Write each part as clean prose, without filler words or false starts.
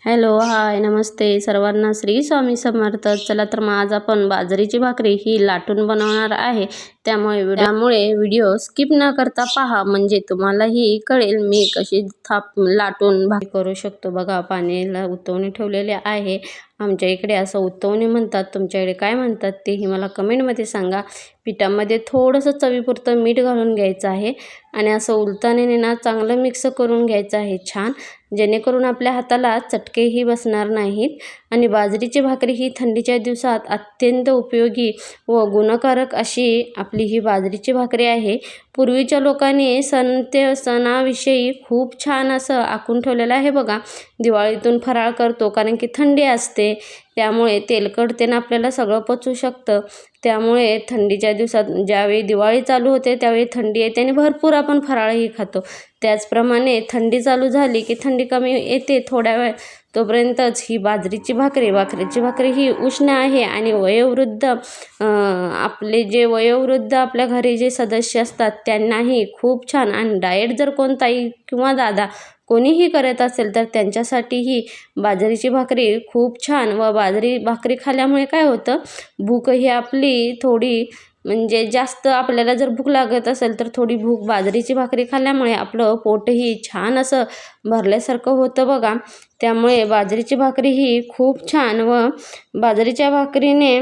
Hello, हाय, नमस्ते सर्वांना. श्री स्वामी समर्थ. चला तर मग आज आपण बाजरीची भाकरी ही लाटून बनवणार आहे. त्यामुळे व्हिडिओ स्किप न करता पहा, म्हणजे तुम्हालाही कळेल मी कशी लाटून भाकरी करू शकतो. बघा, पाण्याला उतवणे ठेवलेले आहे. आमच्या इकडे असं उतवणे म्हणतात, तुमच्याकडे काय म्हणतात तेही मला कमेंटमध्ये सांगा. पिठामध्ये थोडंसं चवीपुरतं मीठ घालून घ्यायचं आहे आणि असं उलताने ना चांगलं मिक्स करून घ्यायचं आहे छान, जेणेकरून आपल्या हाताला चटकेही बसणार नाहीत. आणि बाजरीची भाकरी ही थंडीच्या दिवसात अत्यंत उपयोगी व गुणकारक अशी आपली ही बाजरीची भाकरी आहे. पूर्वीच्या लोकांनी सणाविषयी खूप छान असं आखून ठेवलेलं आहे बघा. दिवाळीतून फराळ करतो कारण की थंडी असते, त्यामुळे तेलकट तेनं आपल्याला सगळं पचू शकतं. त्यामुळे थंडीच्या दिवसात ज्यावेळी दिवाळी चालू होते त्यावेळी थंडी येते आणि भरपूर आपण फराळही खातो. त्याचप्रमाणे थंडी चालू झाली की थंडी कमी येते थोड्या वेळ, तोपर्यंतच ही बाजरीची भाकरी ही उष्ण आहे आणि आपले जे वयोवृद्ध आपल्या घरी जे सदस्य असतात त्यांनाही खूप छान. आणि डाएट जर कोणताही किंवा दादा कोणीही करत असेल तर त्यांच्यासाठी ही बाजरीची भाकरी खूप छान. व बाजरी भाकरी खाल्ल्यामुळे काय होतं, भूक ही आपली थोडी म्हणजे जास्त, आपल्याला जर भूक लागत असेल तर थोडी भूक बाजरीची भाकरी खाल्ल्यामुळे आपलं पोटही छान असं भरल्यासारखं होतं बघा. त्यामुळे बाजरीची भाकरी ही खूप छान. व बाजरीच्या भाकरीने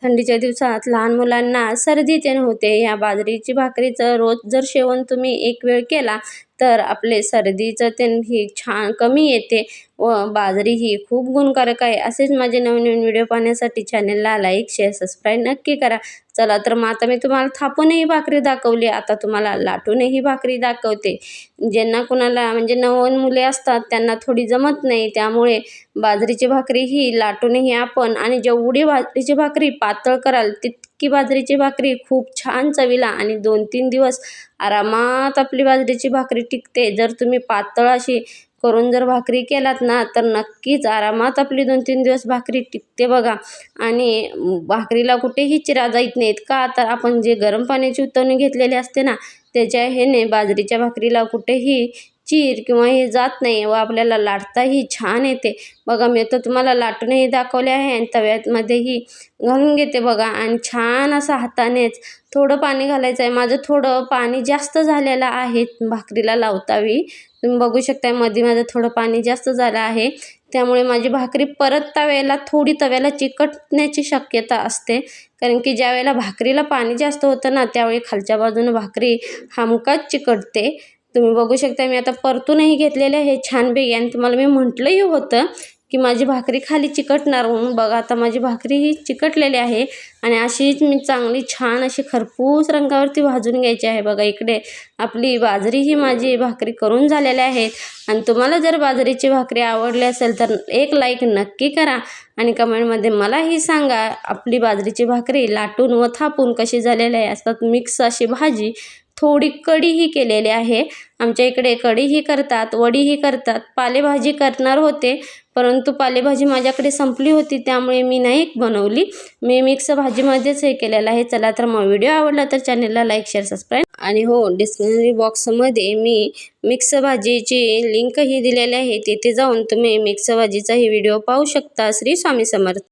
थंडीच्या दिवसात लहान मुलांना सर्दी होते. या बाजरीची भाकरीचं रोज जर सेवन तुम्ही एक वेळ केला तर आपले सर्दीचं ही छान कमी येते. व बाजरी ही खूप गुणकारक आहे. असेच माझे नवीन व्हिडिओ पाहण्यासाठी चॅनलला लाईक, शेअर, सबस्क्राईब नक्की करा. चला तर मग आता मी तुम्हाला थापूनही भाकरी दाखवली, आता तुम्हाला लाटूनही भाकरी दाखवते. ज्यांना कुणाला म्हणजे नवीन मुले असतात त्यांना थोडी जमत नाही, त्यामुळे बाजरीची भाकरी ही लाटूनही आपण, आणि जेवढी बाजरीची भाकरी पातळ कराल तितकी बाजरीची भाकरी खूप छान चवीला आणि 2-3 दिवस आरामात आपली बाजरीची भाकरी टिकते. जर तुम्ही पातळ अशी करून जर भाकरी केलात ना तर नक्कीच आरामात आपली 2-3 दिवस भाकरी टिकते बघा. आणि भाकरीला कुठेही चिरा जात नाहीत का, तर आपण जे गरम पाण्याची उतवणी घेतलेली असते ना त्याच्या ह्याने बाजरीच्या भाकरीला कुठेही चीर किंवा हे जात नाही व आपल्याला लाटताही छान येते बघा. मी तर तुम्हाला लाटूनही दाखवले आहे आणि तव्यामध्येही घालून घेते बघा. आणि छान असं हातानेच थोडं पाणी घालायचं आहे. माझं थोडं पाणी जास्त झालेलं आहे भाकरीला लावतावी, तुम्ही बघू शकता मध्ये माझं थोडं पाणी जास्त झालं आहे. त्यामुळे माझी भाकरी परत तव्याला चिकटण्याची शक्यता असते, कारण की ज्या वेळेला भाकरीला पाणी जास्त होतं ना त्यावेळी खालच्या बाजूने भाकरी हमखास चिकटते. तुम्ही बघू शकता मी आता परतूनही घेतलेले आहे छानपैकी, आणि तुम्हाला मी म्हटलंही होतं की माझी भाकरी खाली चिकटणार म्हणून. बघा, आता माझी भाकरी ही चिकटलेली आहे आणि अशीच मी चांगली छान अशी खरपूस रंगावरती भाजून घ्यायची आहे बघा. इकडे आपली बाजरी ही माझी भाकरी करून झालेल्या आहेत. आणि तुम्हाला जर बाजरीची भाकरी आवडली असेल तर एक लाईक नक्की करा आणि कमेंटमध्ये मलाही सांगा आपली बाजरीची भाकरी लाटून व थापून कशी झालेली आहे. असतात मिक्स अशी भाजी, थोडी कढीही केलेली आहे. आमच्या इकडे कढीही करतात, वडीही करतात, पालेभाजी करणार होते परंतु पालेभाजी माझ्याकडे संपली होती त्यामुळे मी नाही बनवली. मी मिक्स भाजीमध्येच हे केलेलं आहे. चला तर मग व्हिडिओ आवडला तर चॅनलला लाईक, शेअर, सबस्क्राईब. आणि हो, डिस्क्रिप्शन बॉक्समध्ये मी मिक्स भाजीची लिंकही दिलेली आहे, तिथे जाऊन तुम्ही मिक्स भाजीचाही व्हिडिओ पाहू शकता. श्री स्वामी समर्थ.